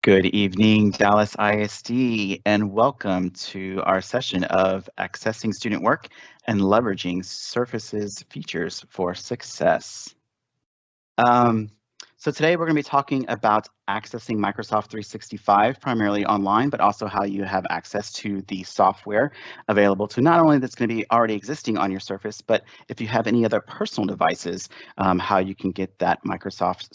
Good evening, Dallas ISD, and welcome to our session of Accessing Student Work and Leveraging Surface's Features for Success. So today we're going to be talking about accessing Microsoft 365 primarily online, but also how you have access to the software available to not only that's going to be already existing on your Surface, but if you have any other personal devices, how you can get that Microsoft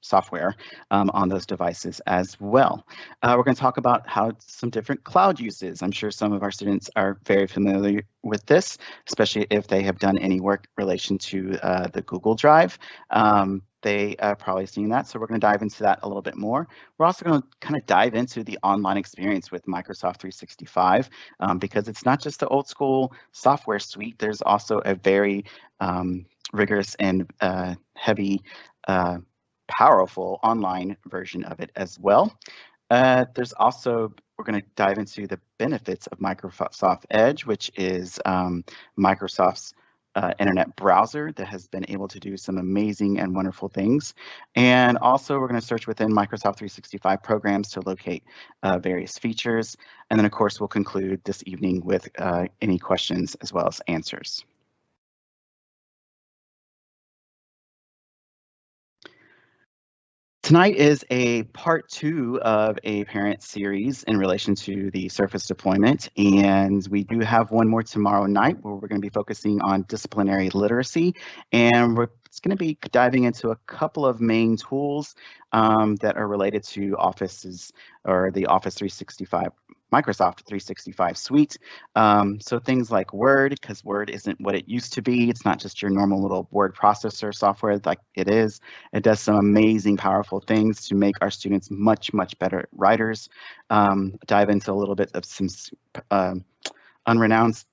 software on those devices as well. We're going to talk about how some different cloud uses. I'm sure some of our students are very familiar with this, especially if they have done any work relation to the Google Drive. They are probably seeing that, so we're going to dive into that a little bit more. We're also going to kind of dive into the online experience with Microsoft 365 because it's not just the old school software suite. There's also a very rigorous and heavy powerful online version of it as well. There's also, we're going to dive into the benefits of Microsoft Edge, which is Microsoft's internet browser that has been able to do some amazing and wonderful things. And also we're going to search within Microsoft 365 programs to locate various features. And then of course, we'll conclude this evening with any questions as well as answers. Tonight is a part 2 of a parent series in relation to the Surface deployment, and we do have one more tomorrow night where we're going to be focusing on disciplinary literacy, and we're going to be diving into a couple of main tools that are related to Office's or the Office 365. Microsoft 365 suite. So things like Word, because Word isn't what it used to be. It's not just your normal little word processor software like it is. It does some amazing, powerful things to make our students much, much better writers. Dive into a little bit of some unrenounced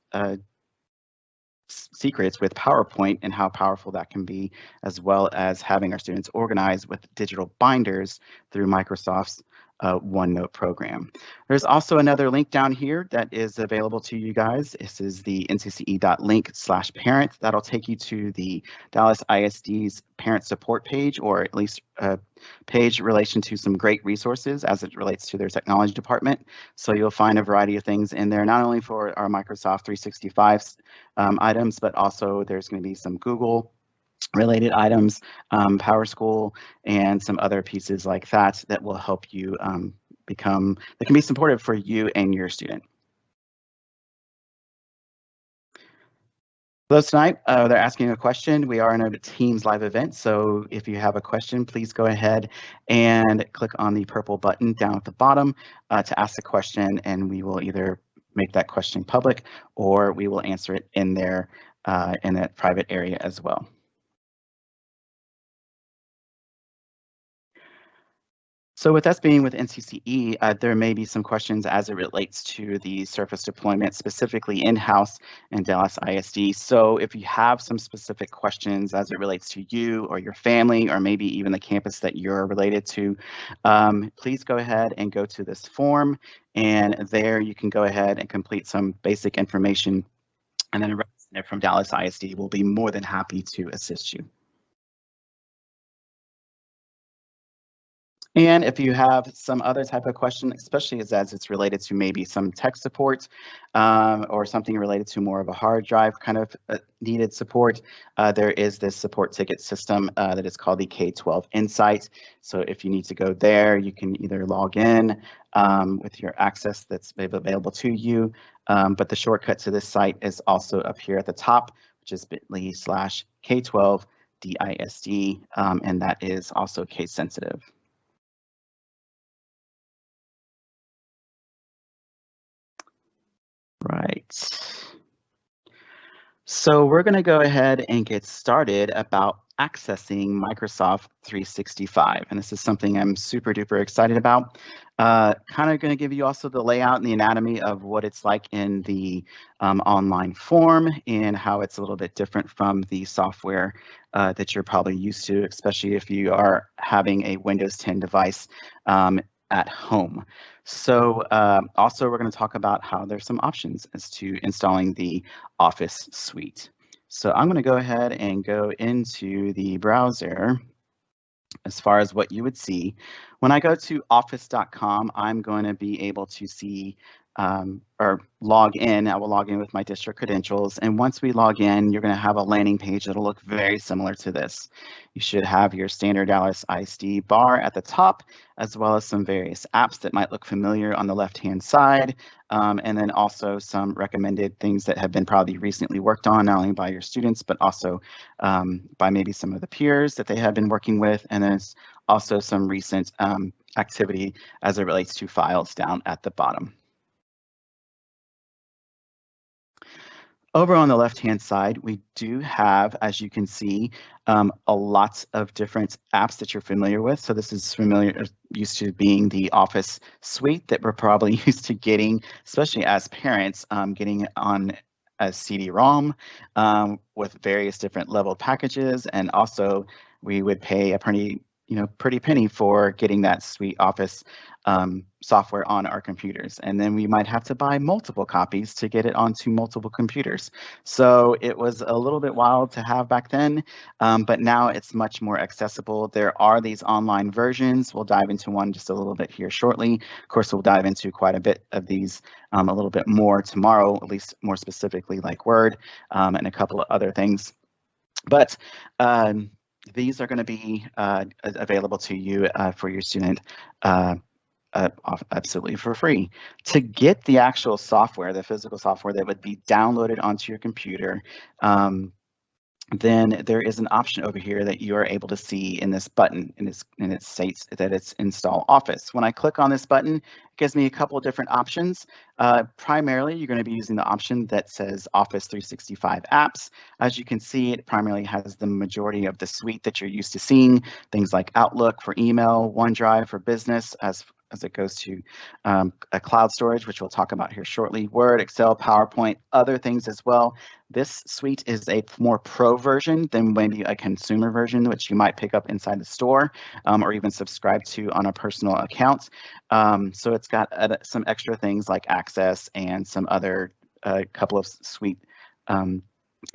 secrets with PowerPoint and how powerful that can be, as well as having our students organize with digital binders through Microsoft's OneNote program. There's also another link down here that is available to you guys. This is the ncce.link/parent. That'll take you to the Dallas ISD's parent support page, or at least a page in relation to some great resources as it relates to their technology department. So you'll find a variety of things in there, not only for our Microsoft 365 items, but also there's going to be some Google related items, PowerSchool, and some other pieces like that that will help you that can be supportive for you and your student. Those tonight, they're asking a question. We are in a Teams live event, so if you have a question, please go ahead and click on the purple button down at the bottom to ask the question, and we will either make that question public or we will answer it in there in that private area as well. So with us being with NCCE, there may be some questions as it relates to the Surface deployment, specifically in-house and Dallas ISD. So if you have some specific questions as it relates to you or your family, or maybe even the campus that you're related to, please go ahead and go to this form, and there you can go ahead and complete some basic information, and then a representative from Dallas ISD will be more than happy to assist you. And if you have some other type of question, especially as it's related to maybe some tech support or something related to more of a hard drive kind of needed support, there is this support ticket system that is called the K-12 Insight. So if you need to go there, you can either log in with your access that's available to you. But the shortcut to this site is also up here at the top, which is bit.ly/K12DISD, and that is also case sensitive. Right. So we're going to go ahead and get started about accessing Microsoft 365. And this is something I'm super duper excited about. Kind of going to give you also the layout and the anatomy of what it's like in the online form and how it's a little bit different from the software that you're probably used to, especially if you are having a Windows 10 device at home. So also we're going to talk about how there's some options as to installing the Office suite. So I'm going to go ahead and go into the browser as far as what you would see. When I go to office.com, I'm going to be able to see or log in. I will log in with my district credentials. And once we log in, you're going to have a landing page that'll look very similar to this. You should have your standard Dallas ISD bar at the top, as well as some various apps that might look familiar on the left-hand side. And then also some recommended things that have been probably recently worked on, not only by your students, but also by maybe some of the peers that they have been working with. And then also some recent activity as it relates to files down at the bottom. Over on the left-hand side, we do have, as you can see, a lot of different apps that you're familiar with. So this is used to being the Office suite that we're probably used to getting, especially as parents, getting on a CD-ROM with various different level packages. And also we would pay a pretty penny for getting that suite Office software on our computers. And then we might have to buy multiple copies to get it onto multiple computers. So it was a little bit wild to have back then, but now it's much more accessible. There are these online versions. We'll dive into one just a little bit here shortly. Of course, we'll dive into quite a bit of these a little bit more tomorrow, at least more specifically like Word and a couple of other things. But these are going to be available to you for your student absolutely for free. To get the actual software, the physical software that would be downloaded onto your computer, then there is an option over here that you are able to see in this button, and it states that it's Install Office. When I click on this button, it gives me a couple of different options. Primarily, you're going to be using the option that says Office 365 Apps. As you can see, it primarily has the majority of the suite that you're used to seeing, things like Outlook for email, OneDrive for business, as it goes to a cloud storage, which we'll talk about here shortly, Word, Excel, PowerPoint, other things as well. This suite is a more pro version than maybe a consumer version, which you might pick up inside the store or even subscribe to on a personal account. So it's got some extra things like access and some other couple of suite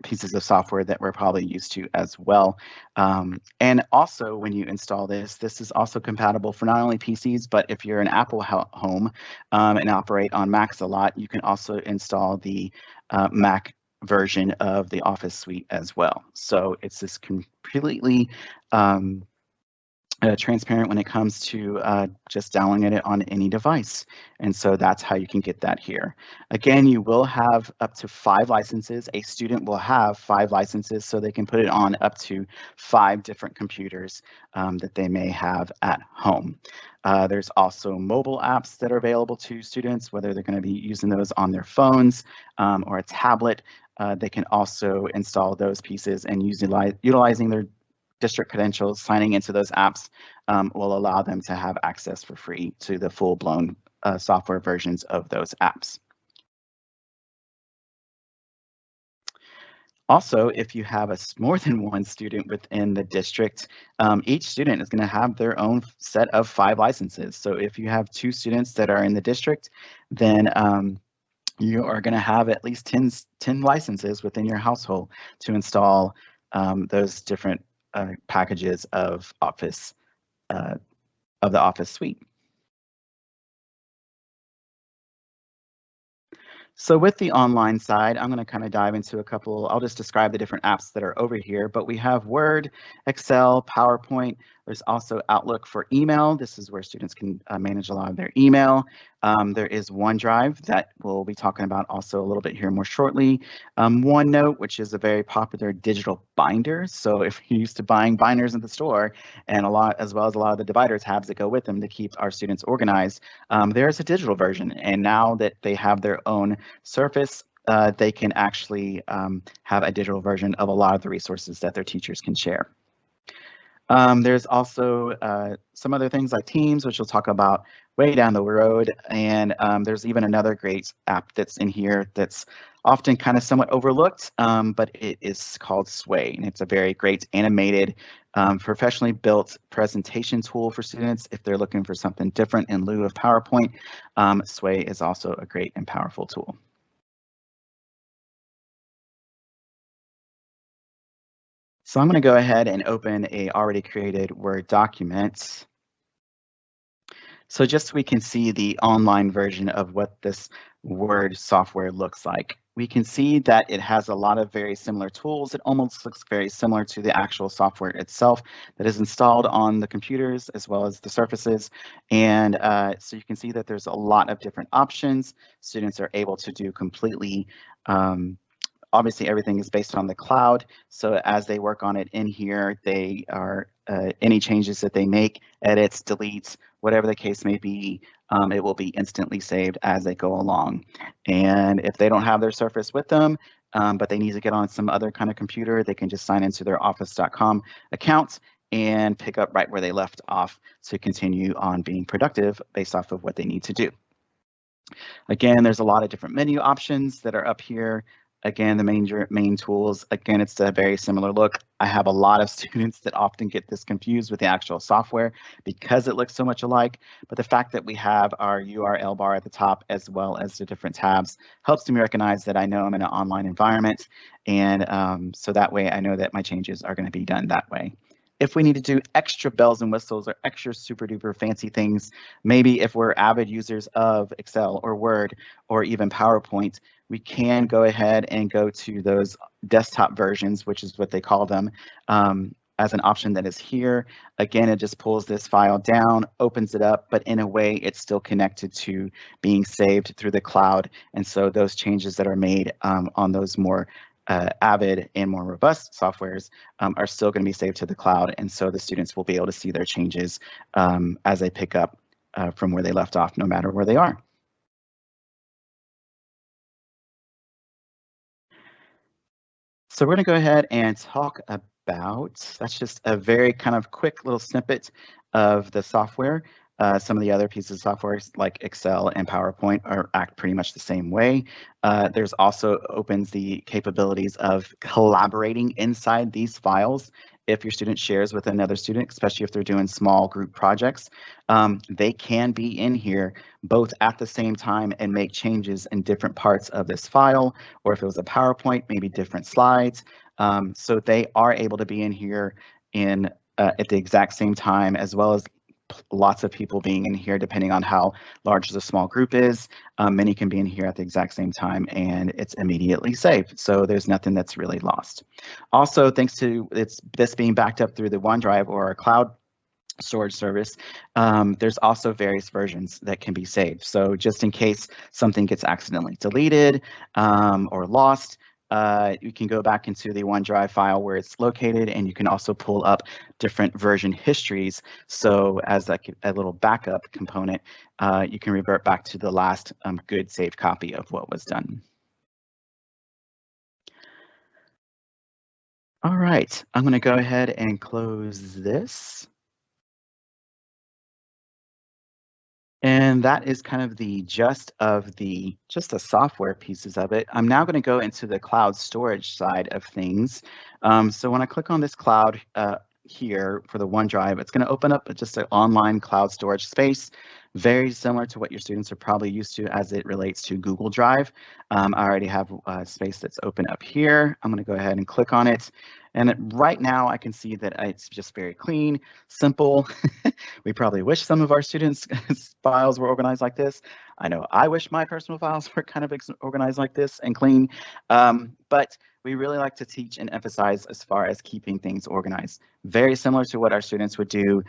pieces of software that we're probably used to as well. And also when you install this is also compatible for not only PCs, but if you're an Apple home and operate on Macs a lot, you can also install the Mac version of the Office suite as well. So it's this completely transparent when it comes to just downloading it on any device. And so that's how you can get that here. Again, you will have up to 5 licenses. A student will have 5 licenses, so they can put it on up to 5 different computers that they may have at home. There's also mobile apps that are available to students, whether they're going to be using those on their phones or a tablet. They can also install those pieces and utilizing their district credentials, signing into those apps will allow them to have access for free to the full-blown software versions of those apps. Also, if you have more than one student within the district, each student is going to have their own set of 5 licenses. So if you have 2 students that are in the district, then you are going to have at least 10 licenses within your household to install those different packages of Office, of the Office suite. So with the online side, I'm going to kind of dive into a couple. I'll just describe the different apps that are over here, but we have Word, Excel, PowerPoint. There's also Outlook for email. This is where students can manage a lot of their email. There is OneDrive that we'll be talking about also a little bit here more shortly. OneNote, which is a very popular digital binder. So if you're used to buying binders in the store, and as well as a lot of the divider tabs that go with them to keep our students organized, there's a digital version. And now that they have their own Surface, they can actually have a digital version of a lot of the resources that their teachers can share. There's also some other things like Teams, which we'll talk about way down the road. And there's even another great app that's in here that's often kind of somewhat overlooked, but it is called Sway. And it's a very great animated, professionally built presentation tool for students if they're looking for something different in lieu of PowerPoint. Sway is also a great and powerful tool. So I'm going to go ahead and open a already created Word document. So just so we can see the online version of what this Word software looks like. We can see that it has a lot of very similar tools. It almost looks very similar to the actual software itself that is installed on the computers as well as the surfaces. And so you can see that there's a lot of different options. Students are able to do completely obviously everything is based on the cloud. So as they work on it in here, they are any changes that they make, edits, deletes, whatever the case may be, it will be instantly saved as they go along. And if they don't have their Surface with them, but they need to get on some other kind of computer, they can just sign into their office.com account and pick up right where they left off to continue on being productive based off of what they need to do. Again, there's a lot of different menu options that are up here. Again, the main tools, again, it's a very similar look. I have a lot of students that often get this confused with the actual software because it looks so much alike, but the fact that we have our URL bar at the top as well as the different tabs helps me recognize that I know I'm in an online environment, and so that way I know that my changes are going to be done that way. If we need to do extra bells and whistles or extra super duper fancy things, maybe if we're avid users of Excel or Word or even PowerPoint, we can go ahead and go to those desktop versions, which is what they call them, as an option that is here. Again, it just pulls this file down, opens it up, but in a way it's still connected to being saved through the cloud. And so those changes that are made on those more avid and more robust softwares are still going to be saved to the cloud. And so the students will be able to see their changes as they pick up from where they left off, no matter where they are. So we're going to go ahead and talk about, that's just a very kind of quick little snippet of the software. Some of the other pieces of software like Excel and PowerPoint act pretty much the same way. There's also opens the capabilities of collaborating inside these files. If your student shares with another student, especially if they're doing small group projects, they can be in here both at the same time and make changes in different parts of this file, or if it was a PowerPoint, maybe different slides. So they are able to be in here at the exact same time, as well as lots of people being in here depending on how large the small group is. Many can be in here at the exact same time and it's immediately saved. So there's nothing that's really lost. Also, thanks to this being backed up through the OneDrive or a cloud storage service, there's also various versions that can be saved. So just in case something gets accidentally deleted or lost, you can go back into the OneDrive file where it's located, and you can also pull up different version histories. So as a little backup component, you can revert back to the last good saved copy of what was done. All right, I'm going to go ahead and close this. And that is kind of the just the software pieces of it. I'm now going to go into the cloud storage side of things. So when I click on this cloud here for the OneDrive, it's going to open up just an online cloud storage space, very similar to what your students are probably used to as it relates to Google Drive. I already have a space that's open up here. I'm going to go ahead and click on it. And right now I can see that it's just very clean, simple. We probably wish some of our students' files were organized like this. I know I wish my personal files were kind of organized like this and clean, but we really like to teach and emphasize as far as keeping things organized. Very similar to what our students would do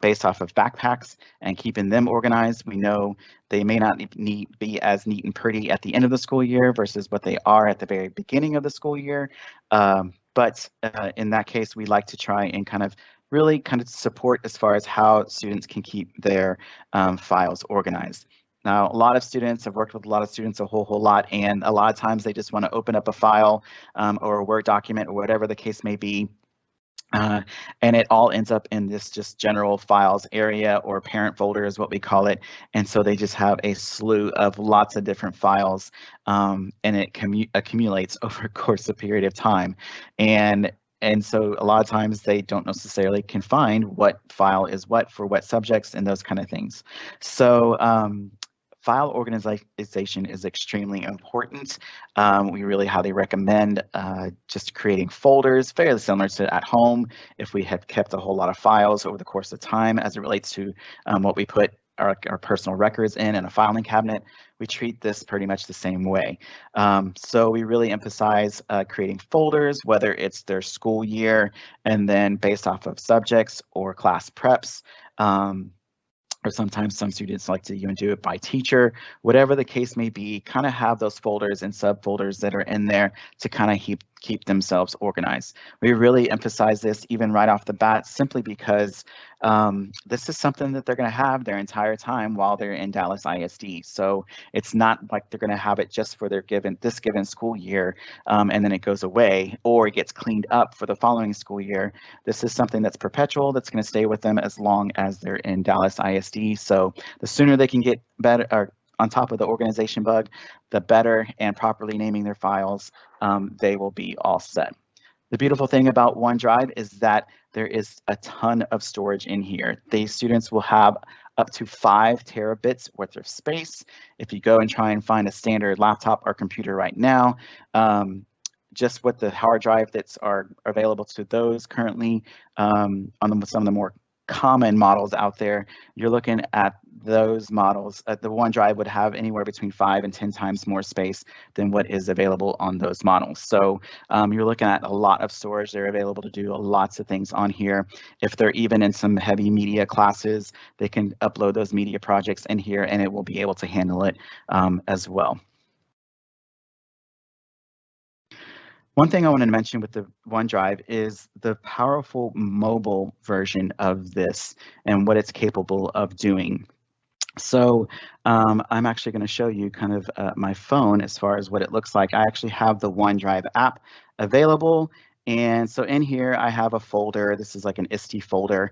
based off of backpacks and keeping them organized. We know they may not be as neat and pretty at the end of the school year versus what they are at the very beginning of the school year. But in that case, we like to try and really support as far as how students can keep their files organized. Now, a lot of students, I've worked with a lot of students a whole lot, and a lot of times they just want to open up a file or a Word document or whatever the case may be. And it all ends up in this just general files area, or parent folder is what we call it. And so they just have a slew of lots of different files, and it accumulates over a course of period of time. And so a lot of times they don't necessarily can find what file is what for what subjects and those kind of things. So file organization is extremely important. We really highly recommend just creating folders, fairly similar to at home if we have kept a whole lot of files over the course of time as it relates to what we put our personal records in a filing cabinet. We treat this pretty much the same way. So we really emphasize creating folders, whether it's their school year and then based off of subjects or class preps. Or sometimes some students like to even do it by teacher, whatever the case may be, kind of have those folders and subfolders that are in there to kind of keep themselves organized. We really emphasize this even right off the bat, simply because this is something that they're going to have their entire time while they're in Dallas ISD. So it's not like they're going to have it just for this given school year and then it goes away or it gets cleaned up for the following school year. This is something that's perpetual, that's going to stay with them as long as they're in Dallas ISD. So the sooner they can get better or on top of the organization bug, the better, and properly naming their files, they will be all set. The beautiful thing about OneDrive is that there is a ton of storage in here. These students will have up to 5 terabits worth of space. If you go and try and find a standard laptop or computer right now, just with the hard drive that's are available to those currently on some of the more common models out there, you're looking at those models. The OneDrive would have anywhere between 5 and 10 times more space than what is available on those models. So you're looking at a lot of storage. They're available to do lots of things on here. If they're even in some heavy media classes, they can upload those media projects in here and it will be able to handle it as well. One thing I want to mention with the OneDrive is the powerful mobile version of this and what it's capable of doing. So I'm actually going to show you kind of my phone as far as what it looks like. I actually have the OneDrive app available. And so in here, I have a folder. This is like an ISTE folder,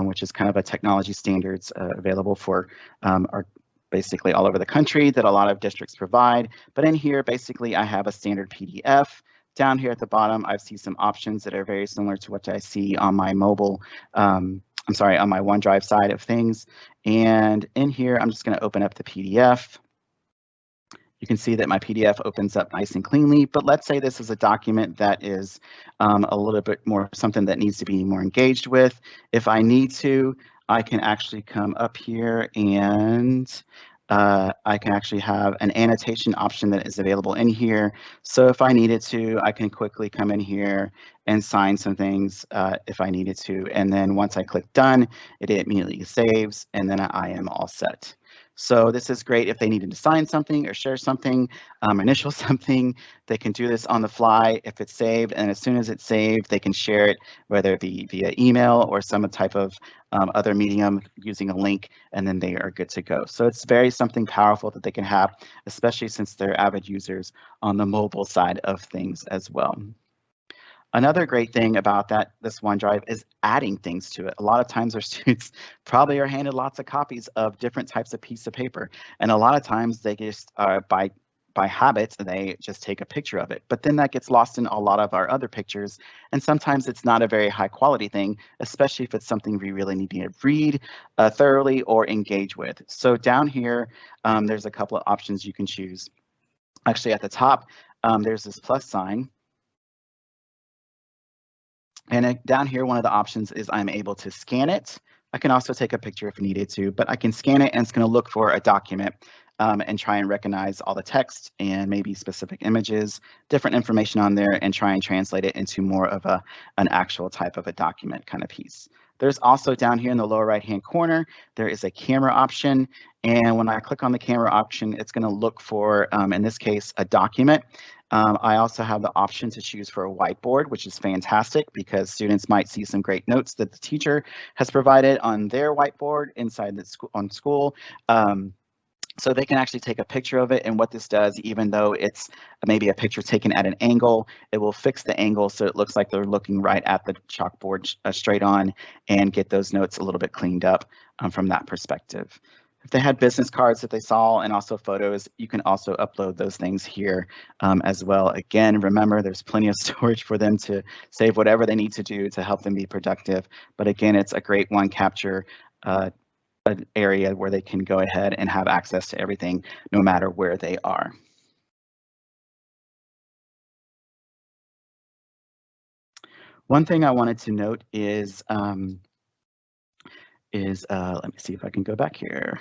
which is kind of a technology standards available for our basically all over the country that a lot of districts provide. But in here, basically, I have a standard PDF. Down here at the bottom, I see some options that are very similar to what I see on my mobile, on my OneDrive side of things. And in here, I'm just going to open up the PDF. You can see that my PDF opens up nice and cleanly, but let's say this is a document that is a little bit more something that needs to be more engaged with. If I need to, I can actually come up here and I can actually have an annotation option that is available in here. So if I needed to, I can quickly come in here and sign some things if I needed to. And then once I click done, it immediately saves and then I am all set. So this is great if they needed to sign something or share something, initial something, they can do this on the fly if it's saved. And as soon as it's saved, they can share it, whether it be via email or some type of other medium using a link, and then they are good to go. So it's very something powerful that they can have, especially since they're avid users on the mobile side of things as well. Another great thing about this OneDrive is adding things to it. A lot of times our students probably are handed lots of copies of different types of piece of paper. And a lot of times they just, by habit, they just take a picture of it. But then that gets lost in a lot of our other pictures. And sometimes it's not a very high quality thing, especially if it's something we really need to read thoroughly or engage with. So down here, there's a couple of options you can choose. Actually, at the top, there's this plus sign. And down here, one of the options is I'm able to scan it. I can also take a picture if needed to, but I can scan it and it's going to look for a document and try and recognize all the text and maybe specific images, different information on there, and try and translate it into more of an actual type of a document kind of piece. There's also down here in the lower right-hand corner, there is a camera option. And when I click on the camera option, it's going to look for, in this case, a document. I also have the option to choose for a whiteboard, which is fantastic because students might see some great notes that the teacher has provided on their whiteboard inside the school. So they can actually take a picture of it, and what this does, even though it's maybe a picture taken at an angle, it will fix the angle so it looks like they're looking right at the chalkboard straight on and get those notes a little bit cleaned up from that perspective. If they had business cards that they saw and also photos, you can also upload those things here as well. Again, remember, there's plenty of storage for them to save whatever they need to do to help them be productive. But again, it's a great one capture an area where they can go ahead and have access to everything no matter where they are. One thing I wanted to note is let me see if I can go back here.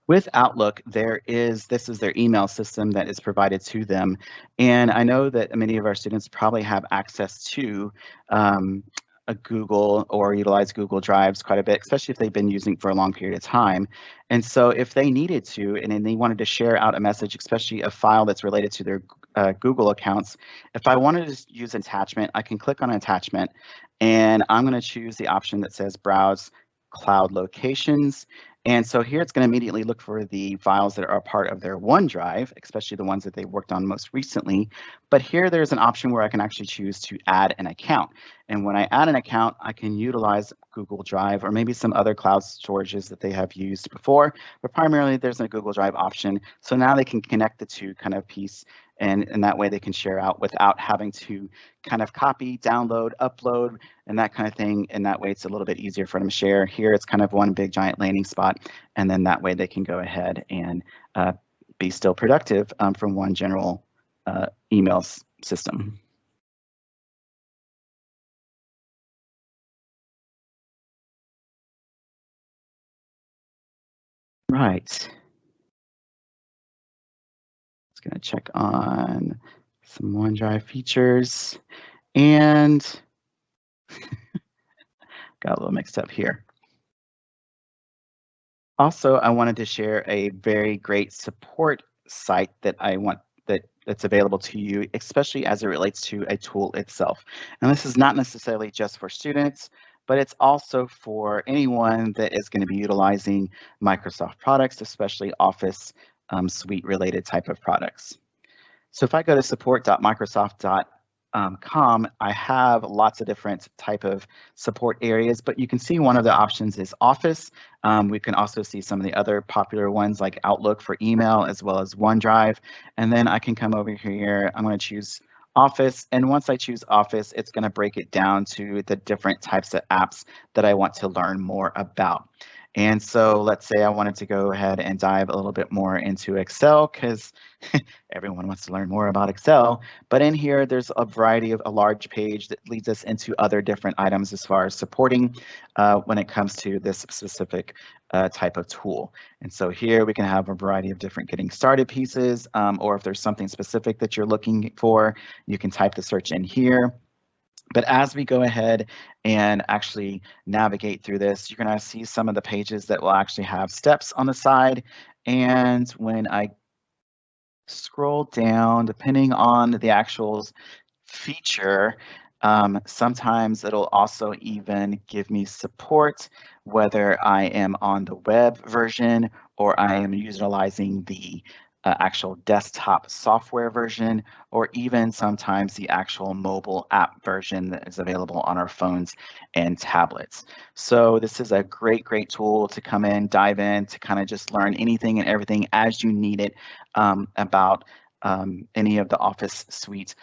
With Outlook, this is their email system that is provided to them. And I know that many of our students probably have access to a Google or utilize Google Drives quite a bit, especially if they've been using it for a long period of time. And so if they needed to, and then they wanted to share out a message, especially a file that's related to their Google accounts, if I wanted to use an attachment, I can click on an attachment, and I'm going to choose the option that says Browse Cloud Locations. And so here it's going to immediately look for the files that are part of their OneDrive, especially the ones that they worked on most recently. But here there's an option where I can actually choose to add an account. And when I add an account, I can utilize Google Drive or maybe some other cloud storages that they have used before, but primarily there's a Google Drive option. So now they can connect the two kind of piece, and that way they can share out without having to kind of copy, download, upload, and that kind of thing. And that way it's a little bit easier for them to share. Here it's kind of one big giant landing spot, and then that way they can go ahead and be still productive from one general email system. Right. Just going to check on some OneDrive features, and got a little mixed up here. Also, I wanted to share a very great support site that that's available to you, especially as it relates to a tool itself. And this is not necessarily just for students, but it's also for anyone that is going to be utilizing Microsoft products, especially Office suite related type of products. So if I go to support.microsoft.com, I have lots of different type of support areas, but you can see one of the options is Office. We can also see some of the other popular ones like Outlook for email, as well as OneDrive. And then I can come over here, I'm going to choose Office. And once I choose Office, it's going to break it down to the different types of apps that I want to learn more about. And so let's say I wanted to go ahead and dive a little bit more into Excel, because everyone wants to learn more about Excel. But in here, there's a variety of a large page that leads us into other different items as far as supporting when it comes to this specific type of tool. And so here we can have a variety of different getting started pieces, or if there's something specific that you're looking for, you can type the search in here. But as we go ahead and actually navigate through this, you're going to see some of the pages that will actually have steps on the side. And when I scroll down, depending on the actual feature, sometimes it'll also even give me support, whether I am on the web version or I am utilizing the actual desktop software version, or even sometimes the actual mobile app version that is available on our phones and tablets. So this is a great, great tool to come in, dive in, to kind of just learn anything and everything as you need it about any of the Office suite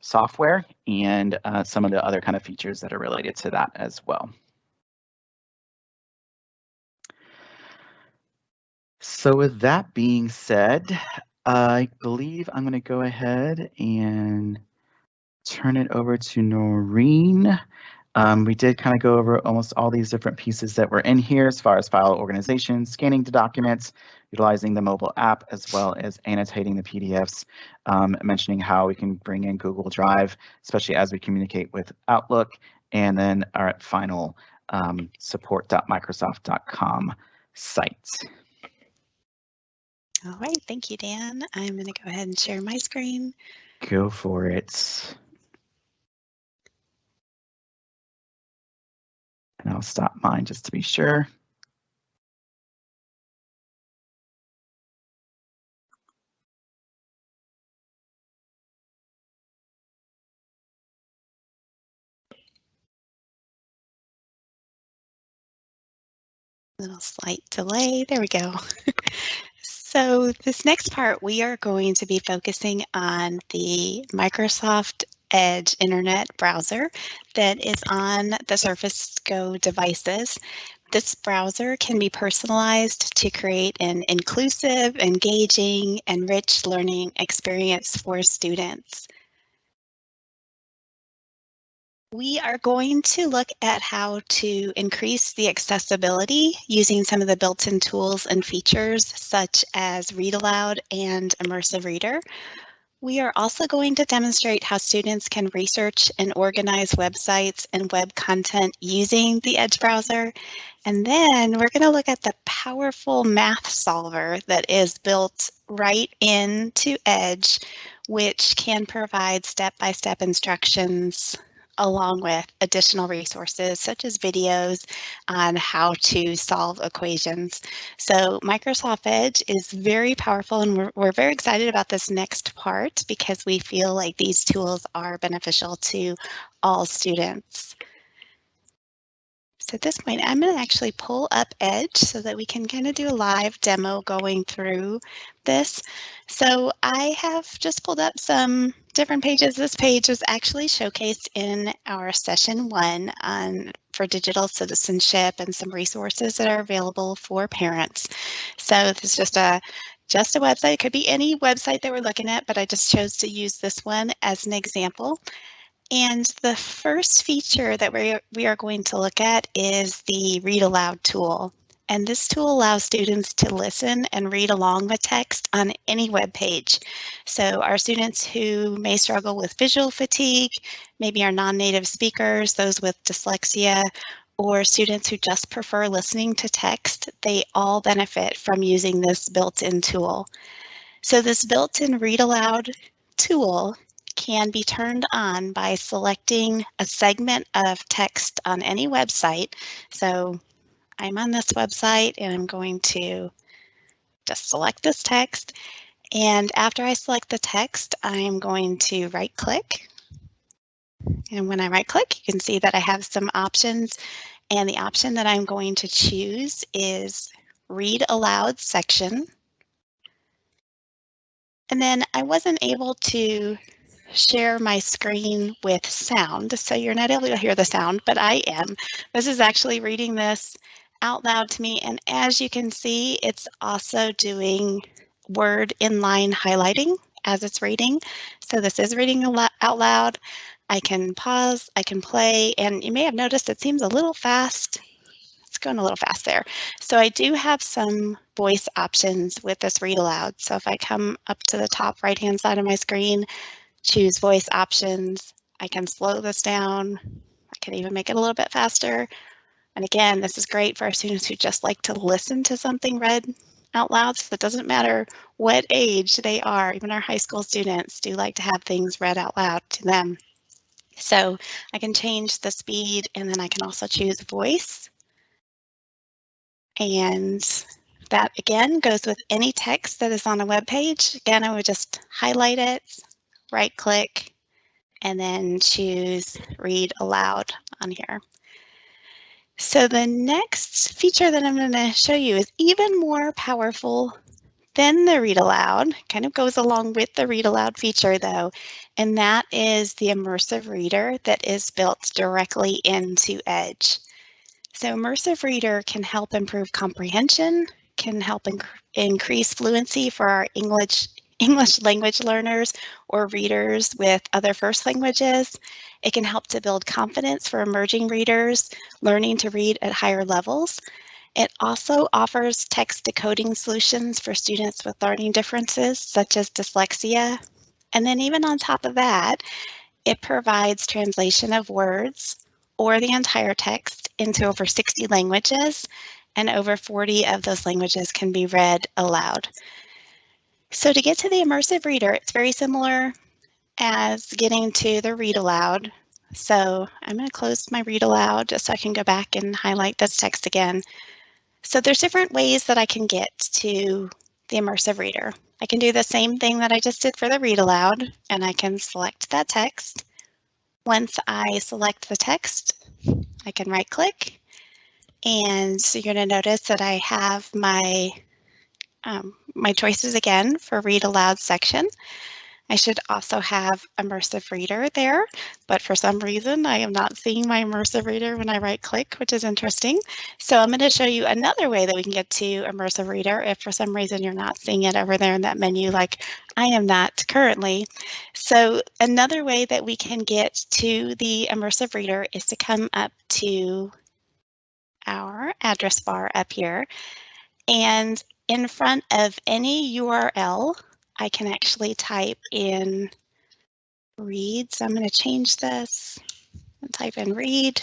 software and some of the other kind of features that are related to that as well. So with that being said, I believe I'm going to go ahead and turn it over to Noreen. We did kind of go over almost all these different pieces that were in here as far as file organization, scanning the documents, utilizing the mobile app, as well as annotating the PDFs, mentioning how we can bring in Google Drive, especially as we communicate with Outlook, and then our final support.microsoft.com site. All right, thank you, Dan. I'm going to go ahead and share my screen. Go for it. And I'll stop mine just to be sure. Little slight delay. There we go. So this next part, we are going to be focusing on the Microsoft Edge internet browser that is on the Surface Go devices. This browser can be personalized to create an inclusive, engaging, and rich learning experience for students. We are going to look at how to increase the accessibility using some of the built-in tools and features such as Read Aloud and Immersive Reader. We are also going to demonstrate how students can research and organize websites and web content using the Edge browser. And then we're going to look at the powerful math solver that is built right into Edge, which can provide step-by-step instructions along with additional resources such as videos on how to solve equations. So Microsoft Edge is very powerful, and we're very excited about this next part because we feel like these tools are beneficial to all students. So at this point, I'm going to actually pull up Edge so that we can kind of do a live demo going through this. So I have just pulled up some different pages. This page was actually showcased in our session 1 for digital citizenship and some resources that are available for parents. So this is just a website. It could be any website that we're looking at, but I just chose to use this one as an example. And the first feature that we are going to look at is the Read Aloud tool. And this tool allows students to listen and read along with text on any web page. So our students who may struggle with visual fatigue, maybe are non-native speakers, those with dyslexia, or students who just prefer listening to text, they all benefit from using this built-in tool. So this built-in Read Aloud tool can be turned on by selecting a segment of text on any website. So I'm on this website and I'm going to just select this text. And after I select the text, I'm going to right click. And when I right click, you can see that I have some options. And the option that I'm going to choose is Read Aloud section. And then I wasn't able to share my screen with sound, so you're not able to hear the sound, but I am. This is actually reading this out loud to me, and as you can see, it's also doing word inline highlighting as it's reading. So this is reading out loud. I can pause, I can play, and you may have noticed it seems a little fast. It's going a little fast there. So I do have some voice options with this read aloud. So if I come up to the top right-hand side of my screen, choose voice options, I can slow this down. I can even make it a little bit faster. And again, this is great for our students who just like to listen to something read out loud. So it doesn't matter what age they are. Even our high school students do like to have things read out loud to them. So I can change the speed, and then I can also choose voice. And that again goes with any text that is on a web page. Again, I would just highlight it, right click, and then choose Read Aloud on here. So the next feature that I'm going to show you is even more powerful than the Read Aloud, kind of goes along with the Read Aloud feature though, and that is the Immersive Reader that is built directly into Edge. So Immersive Reader can help improve comprehension, can help increase fluency for our English language learners or readers with other first languages. It can help to build confidence for emerging readers learning to read at higher levels. It also offers text decoding solutions for students with learning differences such as dyslexia. And then even on top of that, it provides translation of words or the entire text into over 60 languages, and over 40 of those languages can be read aloud. So to get to the Immersive Reader, it's very similar as getting to the Read Aloud. So I'm going to close my Read Aloud just so I can go back and highlight this text again. So there's different ways that I can get to the Immersive Reader. I can do the same thing that I just did for the Read Aloud, and I can select that text. Once I select the text, I can right click, and so you're going to notice that I have my choices again for Read Aloud section. I should also have Immersive Reader there, but for some reason I am not seeing my Immersive Reader when I right click, which is interesting. So I'm going to show you another way that we can get to Immersive Reader if for some reason you're not seeing it over there in that menu like I am not currently. So another way that we can get to the Immersive Reader is to come up to our address bar up here, and in front of any URL, I can actually type in read. So I'm going to change this and type in read :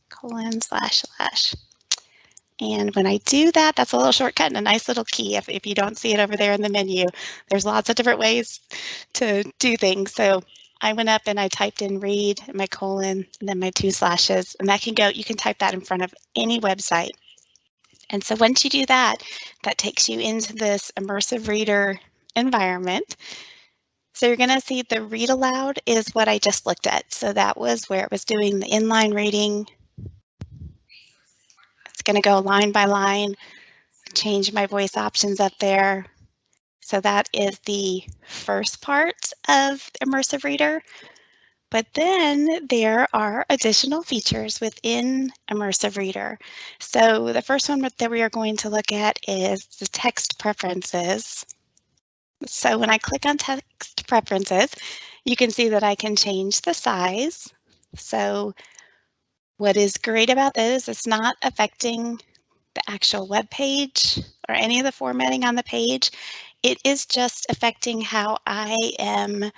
// And when I do that, that's a little shortcut and a nice little key. If you don't see it over there in the menu, there's lots of different ways to do things. So I went up and I typed in read, my colon, and then my 2 slashes, and that can go, you can type that in front of any website. And so once you do that, that takes you into this Immersive Reader environment. So you're going to see the read aloud is what I just looked at. So that was where it was doing the inline reading. It's going to go line by line, change my voice options up there. So that is the first part of Immersive Reader. But then there are additional features within Immersive Reader. So the first one that we are going to look at is the text preferences. So when I click on text preferences, you can see that I can change the size. So what is great about this, it's not affecting the actual web page or any of the formatting on the page. It is just affecting how I am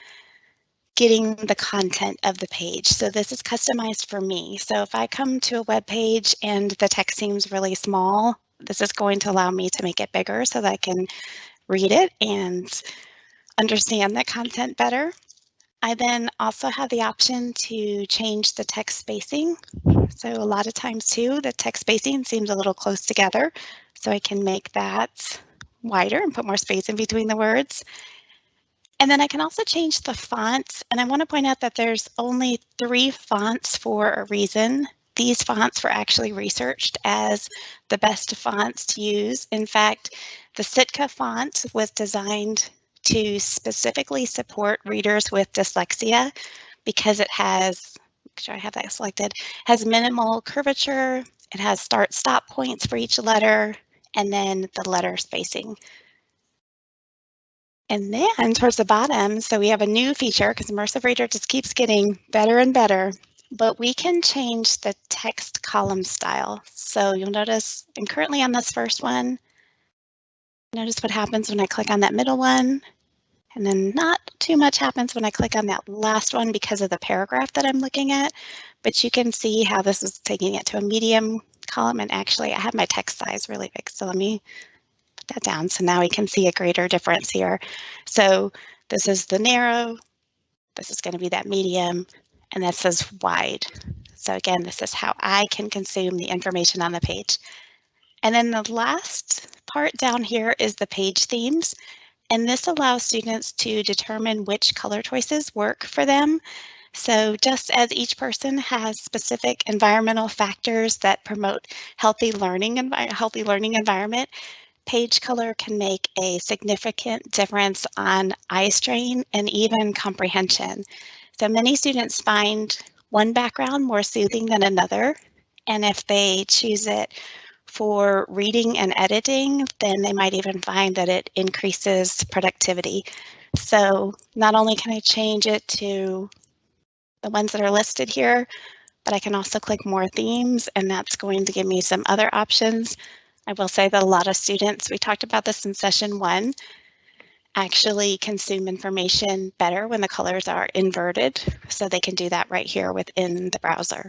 getting the content of the page. So this is customized for me. So if I come to a web page and the text seems really small, this is going to allow me to make it bigger so that I can read it and understand the content better. I then also have the option to change the text spacing. So a lot of times too, the text spacing seems a little close together. So I can make that wider and put more space in between the words. And then I can also change the fonts. And I want to point out that there's only 3 fonts for a reason. These fonts were actually researched as the best fonts to use. In fact, the Sitka font was designed to specifically support readers with dyslexia because it has, make sure I have that selected, has minimal curvature, it has start-stop points for each letter, and then the letter spacing. And then towards the bottom, so we have a new feature because Immersive Reader just keeps getting better and better, but we can change the text column style. So you'll notice, and currently on this first one, notice what happens when I click on that middle one, and then not too much happens when I click on that last one because of the paragraph that I'm looking at, but you can see how this is taking it to a medium column, and actually I have my text size really big, so let me that down. So now we can see a greater difference here. So this is the narrow, this is going to be that medium, and this is wide. So again, this is how I can consume the information on the page. And then the last part down here is the page themes. And this allows students to determine which color choices work for them. So just as each person has specific environmental factors that promote healthy learning environment, page color can make a significant difference on eye strain and even comprehension. So many students find one background more soothing than another, and if they choose it for reading and editing, then they might even find that it increases productivity. So not only can I change it to the ones that are listed here, but I can also click more themes, and that's going to give me some other options. I will say that a lot of students, we talked about this in session 1, actually consume information better when the colors are inverted, so they can do that right here within the browser.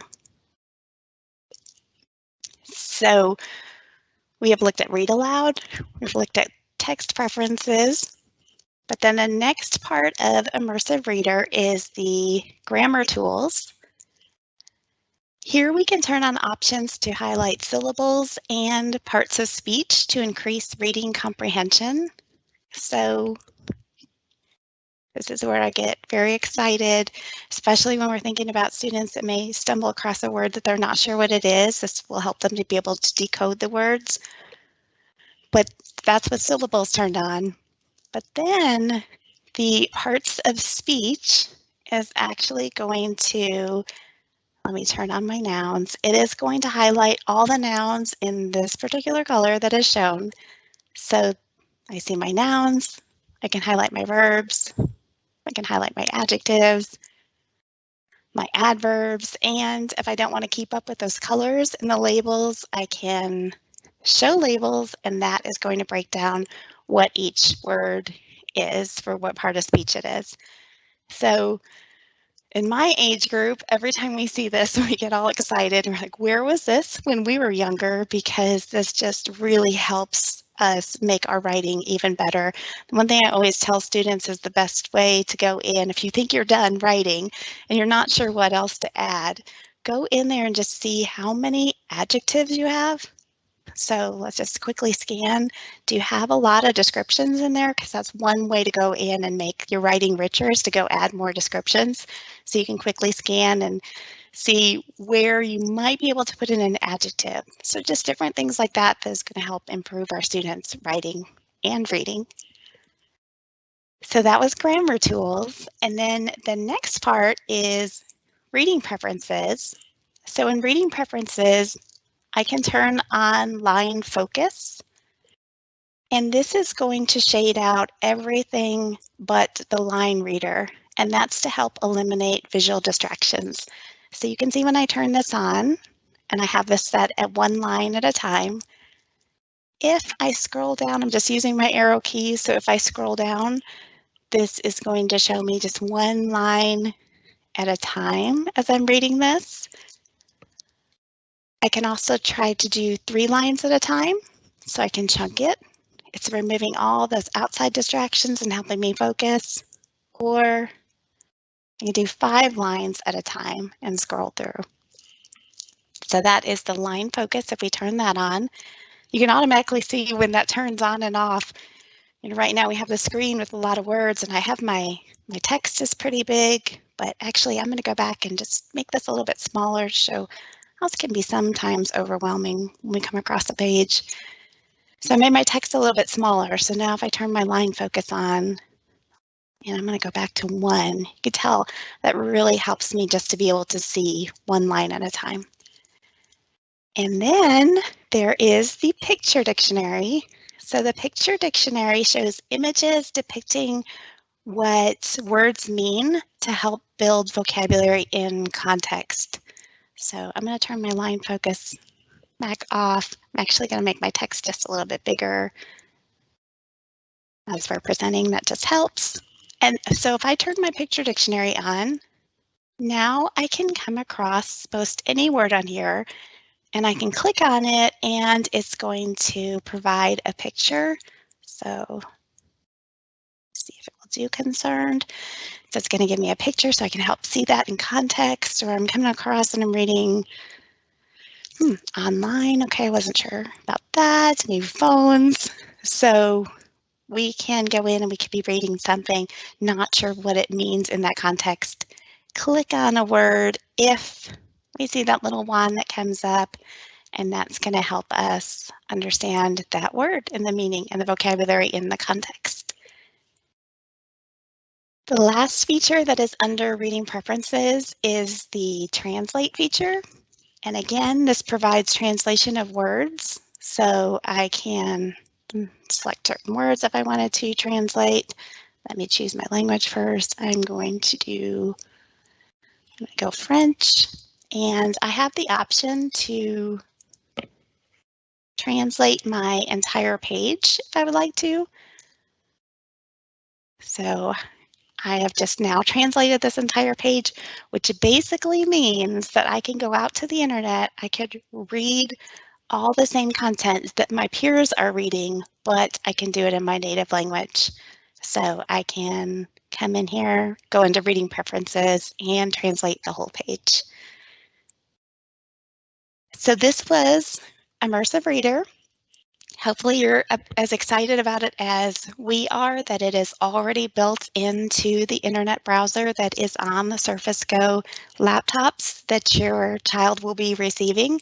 So we have looked at read aloud, we've looked at text preferences, but then the next part of Immersive Reader is the grammar tools. Here we can turn on options to highlight syllables and parts of speech to increase reading comprehension. So this is where I get very excited, especially when we're thinking about students that may stumble across a word that they're not sure what it is. This will help them to be able to decode the words. But that's what syllables turned on. But then The parts of speech is actually going to, let me turn on my nouns. It is going to highlight all the nouns in this particular color that is shown. So I see my nouns, I can highlight my verbs, I can highlight my adjectives, my adverbs, and if I don't want to keep up with those colors and the labels, I can show labels, and that is going to break down what each word is for what part of speech it is. So in my age group, every time we see this, we get all excited. We're like, where was this when we were younger? Because this just really helps us make our writing even better. One thing I always tell students is the best way to go in, if you think you're done writing and you're not sure what else to add, go in there and just see how many adjectives you have. So let's just quickly scan. Do you have a lot of descriptions in there? Because that's one way to go in and make your writing richer, is to go add more descriptions. So you can quickly scan and see where you might be able to put in an adjective. So just different things like that that's going to help improve our students' writing and reading. So that was grammar tools. And then the next part is reading preferences. So in reading preferences, I can turn on line focus, and this is going to shade out everything but the line reader, and that's to help eliminate visual distractions. So you can see when I turn this on, and I have this set at one line at a time, if I scroll down, I'm just using my arrow keys, so if I scroll down, this is going to show me just one line at a time as I'm reading this. I can also try to do 3 lines at a time, so I can chunk it. It's removing all those outside distractions and helping me focus. Or I can do 5 lines at a time and scroll through. So that is the line focus. If we turn that on, you can automatically see when that turns on and off. You know, right now we have the screen with a lot of words, and I have my text is pretty big, but actually I'm going to go back and just make this a little bit smaller to show how this can be sometimes overwhelming when we come across a page. So I made my text a little bit smaller. So now if I turn my line focus on, and I'm going to go back to 1, you can tell that really helps me just to be able to see one line at a time. And then there is the picture dictionary. So the picture dictionary shows images depicting what words mean to help build vocabulary in context. So I'm going to turn my line focus back off. I'm actually going to make my text just a little bit bigger. As we're presenting, that just helps. And so if I turn my picture dictionary on, now I can come across most any word on here, and I can click on it, and it's going to provide a picture. So see if it will do concerned. So it's going to give me a picture so I can help see that in context, or I'm coming across and I'm reading online. Okay, I wasn't sure about that. New phones. So we can go in and we could be reading something, not sure what it means in that context. Click on a word if we see that little one that comes up, and that's going to help us understand that word and the meaning and the vocabulary in the context. The last feature that is under reading preferences is the translate feature. And again, this provides translation of words. So I can select certain words if I wanted to translate. Let me choose my language first. I'm going to go French, and I have the option to translate my entire page if I would like to. So I have just now translated this entire page, which basically means that I can go out to the internet, I could read all the same content that my peers are reading, but I can do it in my native language. So I can come in here, go into reading preferences, and translate the whole page. So this was Immersive Reader. Hopefully you're as excited about it as we are, that it is already built into the internet browser that is on the Surface Go laptops that your child will be receiving.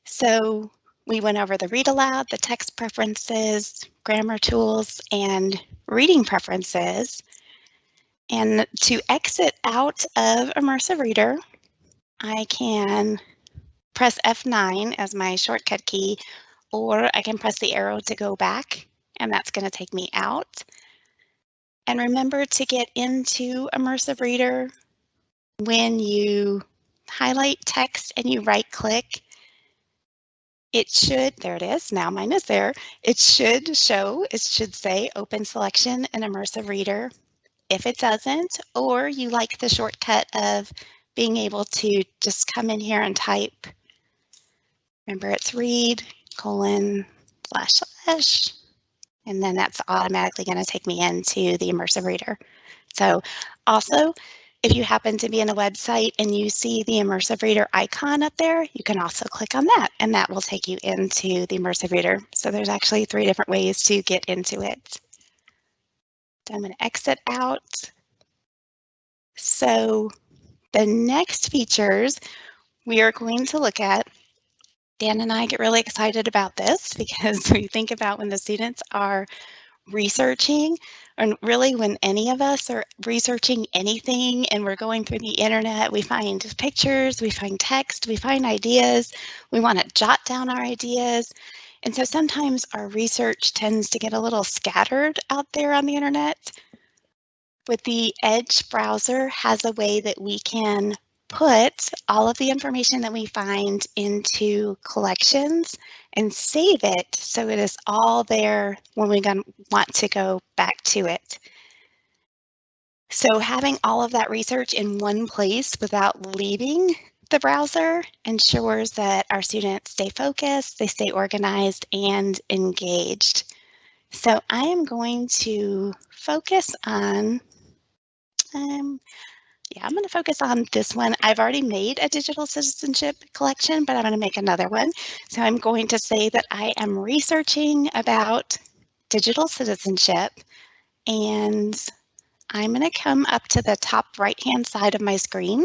So We went over the read aloud, the text preferences, grammar tools, and reading preferences. And to exit out of Immersive Reader, I can press F9 as my shortcut key, or I can press the arrow to go back, and that's going to take me out. And remember to get into Immersive Reader when you highlight text and you right click. It should, there it is, now mine is there. It should show, it should say Open Selection in Immersive Reader. If it doesn't, or you like the shortcut of being able to just come in here and type, remember it's read, colon, // and then that's automatically going to take me into the Immersive Reader. So also, if you happen to be in a website and you see the Immersive Reader icon up there, you can also click on that and that will take you into the Immersive Reader. So there's actually 3 different ways to get into it. So I'm going to exit out. So the next features we are going to look at, Dan and I get really excited about this because we think about when the students are researching, and really when any of us are researching anything and we're going through the internet, we find pictures, we find text, we find ideas, we want to jot down our ideas. And so sometimes our research tends to get a little scattered out there on the internet. With the Edge browser has a way that we can put all of the information that we find into collections and save it so it is all there when we want to go back to it. So having all of that research in one place without leaving the browser ensures that our students stay focused, they stay organized and engaged. So I am going to focus on I'm going to focus on this one. I've already made a digital citizenship collection, but I'm going to make another one. So I'm going to say that I am researching about digital citizenship, and I'm going to come up to the top right-hand side of my screen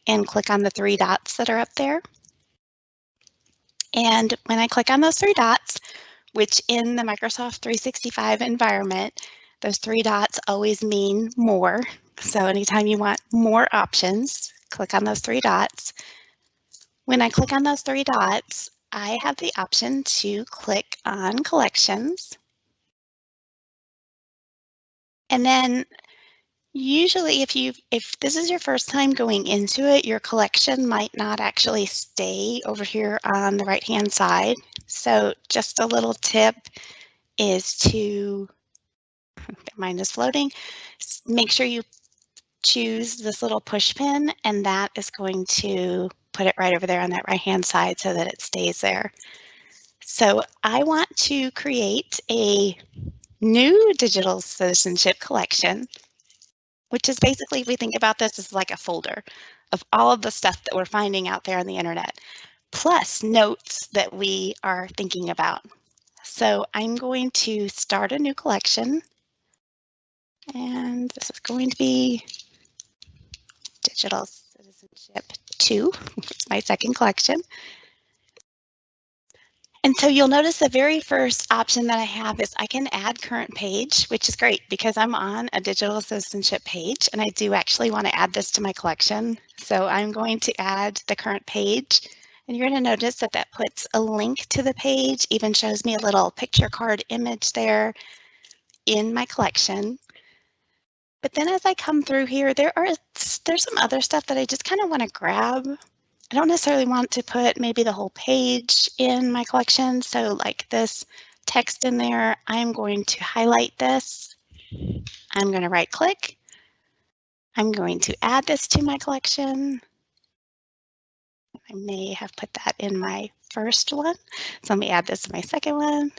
and click on the 3 dots that are up there. And when I click on those 3 dots, which in the Microsoft 365 environment, those 3 dots always mean more. So anytime you want more options, click on those 3 dots. When I click on those 3 dots, I have the option to click on collections. And then usually if this is your first time going into it, your collection might not actually stay over here on the right-hand side. So just a little tip is to, mine is floating, make sure you choose this little push pin, and that is going to put it right over there on that right-hand side so that it stays there. So I want to create a new digital citizenship collection, which is basically, if we think about this as like a folder of all of the stuff that we're finding out there on the internet, plus notes that we are thinking about. So I'm going to start a new collection, and this is going to be Digital Citizenship 2, my second collection. And so you'll notice the very first option that I have is I can add current page, which is great because I'm on a digital citizenship page and I do actually want to add this to my collection. So I'm going to add the current page, and you're going to notice that that puts a link to the page, even shows me a little picture card image there in my collection. But then as I come through here, there's some other stuff that I just kind of want to grab. I don't necessarily want to put maybe the whole page in my collection. So like this text in there, I'm going to highlight this. I'm going to right click. I'm going to add this to my collection. I may have put that in my first one. So let me add this to my second one.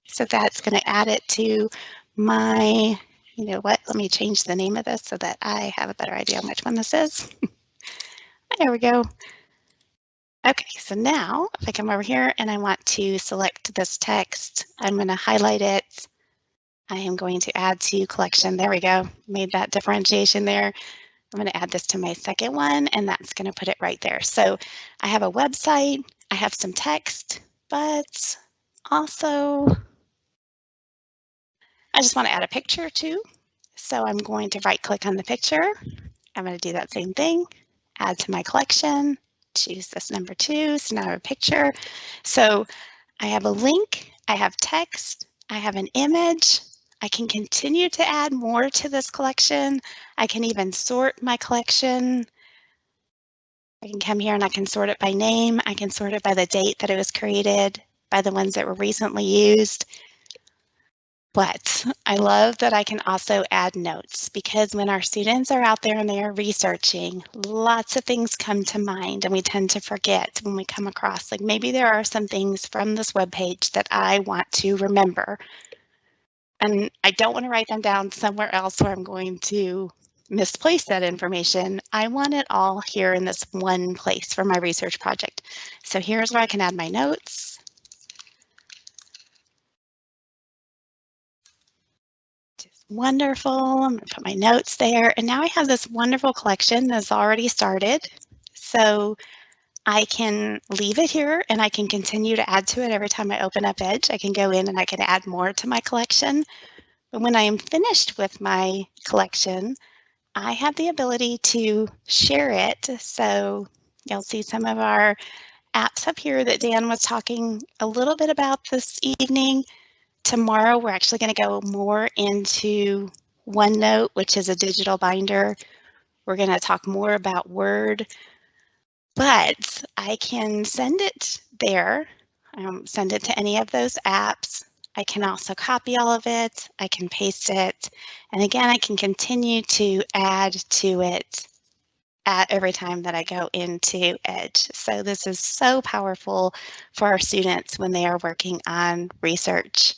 So that's going to add it to my, you know what, let me change the name of this so that I have a better idea on which one this is. There we go. Okay, so now if I come over here and I want to select this text, I'm going to highlight it. I am going to add to collection. There we go. Made that differentiation there. I'm going to add this to my second one, and that's going to put it right there. So I have a website, I I have some text, but also I just want to add a picture too. So I'm going to right click on the picture. I'm going to do that same thing, add to my collection, choose this number 2. So now I have a picture. So I have a link, I have text, I have an image. I can continue to add more to this collection. I can even sort my collection. I can come here and I can sort it by name. I can sort it by the date that it was created, by the ones that were recently used. But I love that I can also add notes, because when our students are out there and they are researching, lots of things come to mind and we tend to forget when we come across, like maybe there are some things from this webpage that I want to remember. And I don't want to write them down somewhere else where I'm going to misplace that information. I want it all here in this one place for my research project. So here's where I can add my notes. Wonderful. I'm going to put my notes there. And now I have this wonderful collection that's already started. So I can leave it here and I can continue to add to it every time I open up Edge. I can go in and I can add more to my collection. But when I am finished with my collection, I have the ability to share it. So you'll see some of our apps up here that Dan was talking a little bit about this evening. Tomorrow, we're actually going to go more into OneNote, which is a digital binder. We're going to talk more about Word, but I can send it there, send it to any of those apps. I can also copy all of it. I can paste it. And again, I can continue to add to it at every time that I go into Edge. So this is so powerful for our students when they are working on research.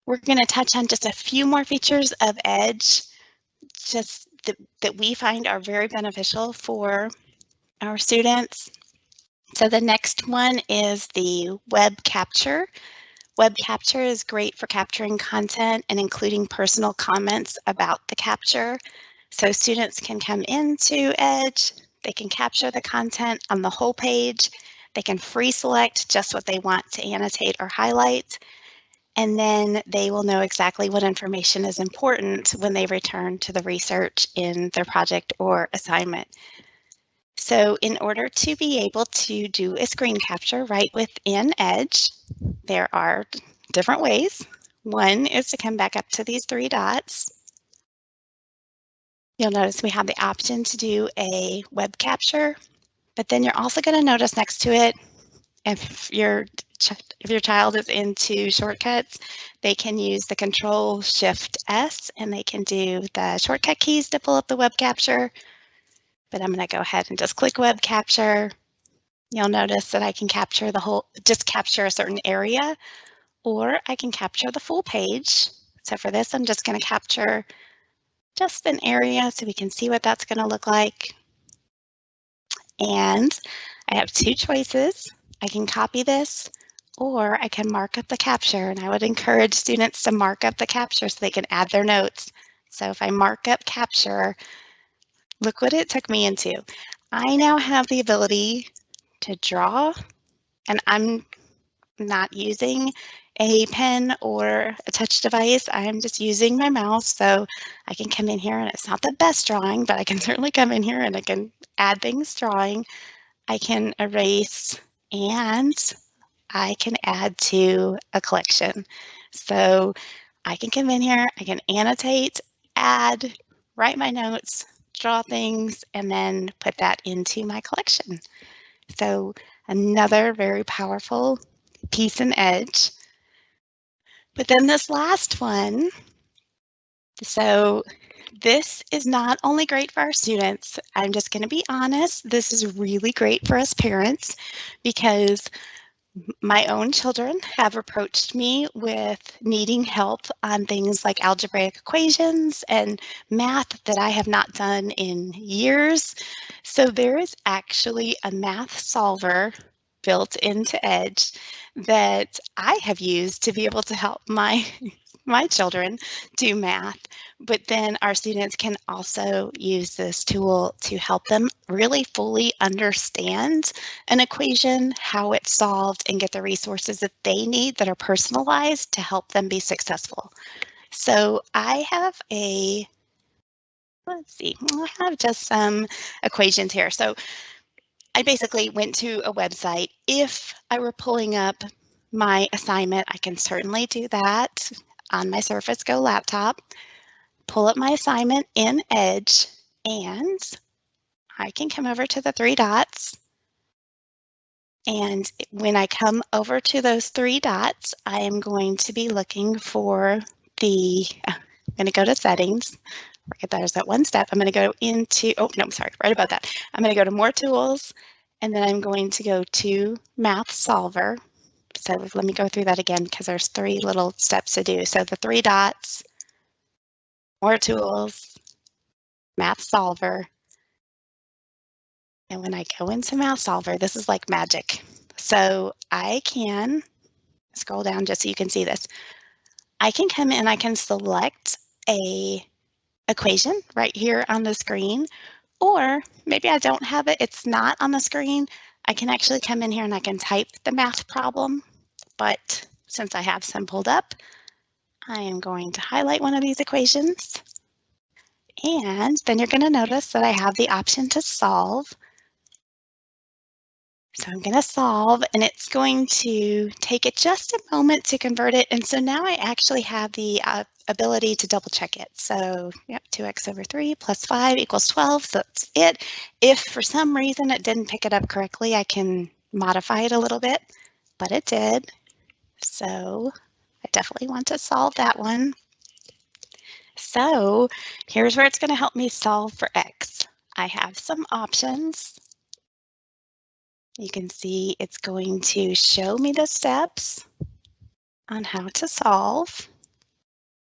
We're going to touch on just a few more features of Edge, just that we find are very beneficial for our students. So the next one is the web capture. Web capture is great for capturing content and including personal comments about the capture. So students can come into Edge, they can capture the content on the whole page, they can free select just what they want to annotate or highlight, and then they will know exactly what information is important when they return to the research in their project or assignment. So in order to be able to do a screen capture right within Edge, there are different ways. One is to come back up to these 3 dots. You'll notice we have the option to do a web capture, but then you're also going to notice next to it, if your child is into shortcuts, they can use the Control-Shift-S and they can do the shortcut keys to pull up the web capture. But I'm going to go ahead and just click web capture. You'll notice that I can capture the whole, just capture a certain area, or I can capture the full page. So for this, I'm just going to capture just an area so we can see what that's going to look like. And I have 2 choices. I can copy this, or I can mark up the capture, and I would encourage students to mark up the capture so they can add their notes. So if I mark up capture, look what it took me into. I now have the ability to draw, and I'm not using a pen or a touch device. I'm just using my mouse, so I can come in here, and it's not the best drawing, but I can certainly come in here and I can add things drawing. I can erase, and I can add to a collection. So I can come in here, I can annotate, add, write my notes, draw things, and then put that into my collection. So another very powerful piece in Edge. But then this last one, so this is not only great for our students, I'm just going to be honest, this is really great for us parents, because my own children have approached me with needing help on things like algebraic equations and math that I have not done in years. So there is actually a math solver built into Edge that I have used to be able to help my my children do math, but then our students can also use this tool to help them really fully understand an equation, how it's solved, and get the resources that they need that are personalized to help them be successful. So I have let's see, I have just some equations here. So I basically went to a website. If I were pulling up my assignment, I can certainly do that on my Surface Go laptop, pull up my assignment in Edge, and I can come over to the three dots. And when I come over to those three dots, I am going to be looking for I'm going to go to settings. Forget that is that one step. I'm going to go into, oh, no, I'm sorry, right about that. I'm going to go to more tools, and then I'm going to go to Math Solver. So let me go through that again because there's three little steps to do. So the three dots, more tools, Math Solver. And when I go into Math Solver, this is like magic. So I can scroll down just so you can see this. I can come in, I can select a equation right here on the screen, or maybe I don't have it, it's not on the screen. I can actually come in here and I can type the math problem, but since I have some pulled up, I am going to highlight one of these equations. And then you're going to notice that I have the option to solve. So I'm going to solve, and it's going to take it just a moment to convert it. And so now I actually have the ability to double check it. So yep, 2x over 3 plus 5 equals 12. So that's it. If for some reason it didn't pick it up correctly, I can modify it a little bit, but it did. So I definitely want to solve that one. So here's where it's going to help me solve for x. I have some options. You can see it's going to show me the steps on how to solve.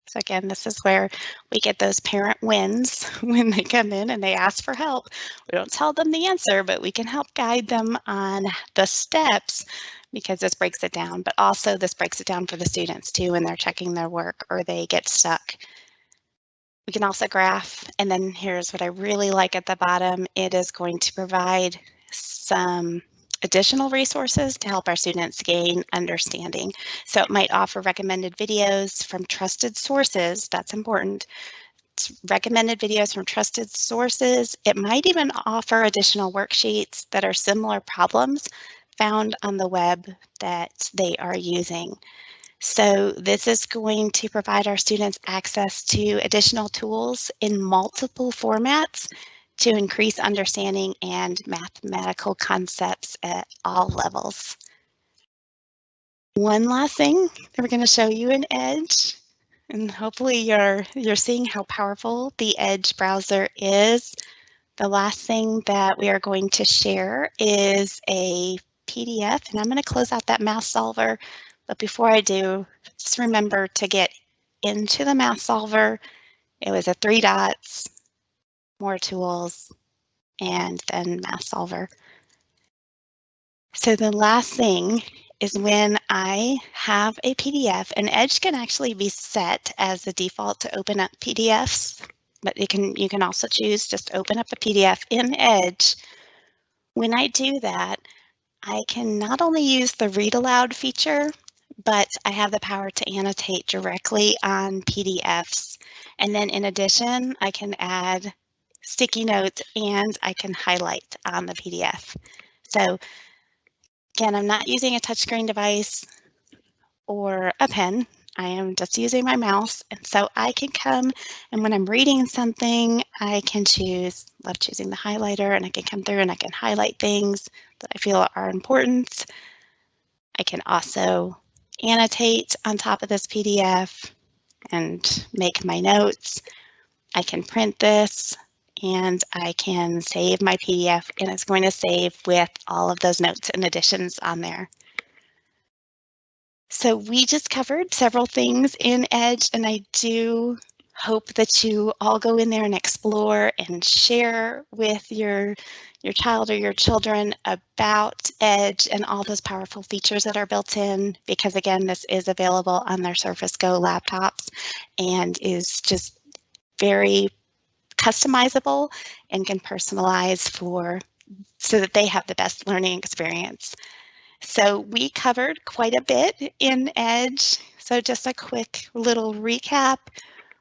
So again, this is where we get those parent wins when they come in and they ask for help. We don't tell them the answer, but we can help guide them on the steps because this breaks it down. But also this breaks it down for the students too when they're checking their work or they get stuck. We can also graph, and then here's what I really like at the bottom. It is going to provide some additional resources to help our students gain understanding. So it might offer recommended videos from trusted sources. That's important. It's recommended videos from trusted sources. It might even offer additional worksheets that are similar problems found on the web that they are using. So this is going to provide our students access to additional tools in multiple formats to increase understanding and mathematical concepts at all levels. One last thing that we're going to show you in Edge, and hopefully you're seeing how powerful the Edge browser is. The last thing that we are going to share is a PDF, and I'm going to close out that Math Solver. But before I do, just remember to get into the Math Solver. It was a three dots, more tools, and then Math Solver. So the last thing is when I have a PDF, and Edge can actually be set as the default to open up PDFs, but you can also choose just open up a PDF in Edge. When I do that, I can not only use the read aloud feature, but I have the power to annotate directly on PDFs. And then in addition, I can add sticky notes and I can highlight on the PDF. So again, I'm not using a touchscreen device or a pen. I am just using my mouse. And so I can come, and when I'm reading something, I can love choosing the highlighter, and I can come through and I can highlight things that I feel are important. I can also annotate on top of this PDF and make my notes. I can print this and I can save my PDF, and it's going to save with all of those notes and additions on there. So we just covered several things in Edge, and I do hope that you all go in there and explore and share with your child or your children about Edge and all those powerful features that are built in, because again, this is available on their Surface Go laptops and is just very customizable and can personalize so that they have the best learning experience. So we covered quite a bit in Edge. So just a quick little recap.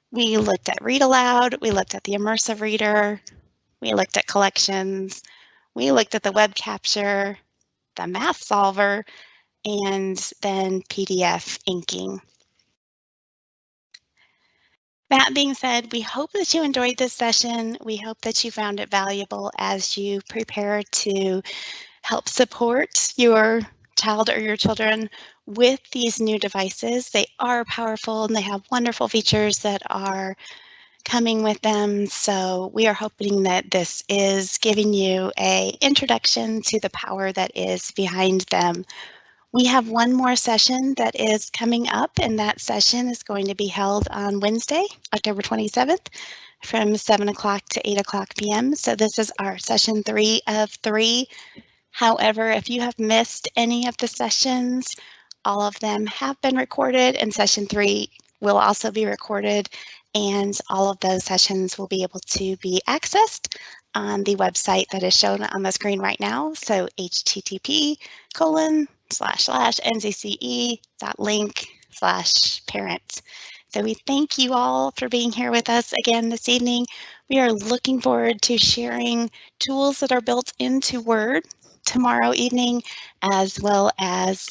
We looked at Read Aloud, we looked at the Immersive Reader, we looked at collections, we looked at the web capture, the math solver, and then PDF inking. That being said, we hope that you enjoyed this session. We hope that you found it valuable as you prepare to help support your child or your children with these new devices. They are powerful and they have wonderful features that are coming with them. So we are hoping that this is giving you an introduction to the power that is behind them. We have one more session that is coming up, and that session is going to be held on Wednesday, October 27th, from 7 o'clock to 8 o'clock p.m. So this is our session 3 of 3. However, if you have missed any of the sessions, all of them have been recorded, and session 3 will also be recorded, and all of those sessions will be able to be accessed on the website that is shown on the screen right now. So http://nzce.link/parents. So we thank you all for being here with us again this evening. We are looking forward to sharing tools that are built into Word tomorrow evening, as well as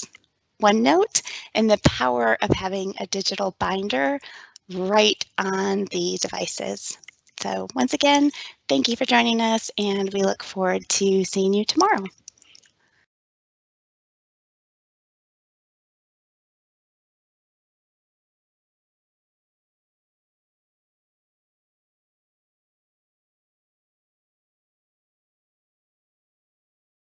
OneNote and the power of having a digital binder right on the devices. So once again, thank you for joining us, and we look forward to seeing you tomorrow.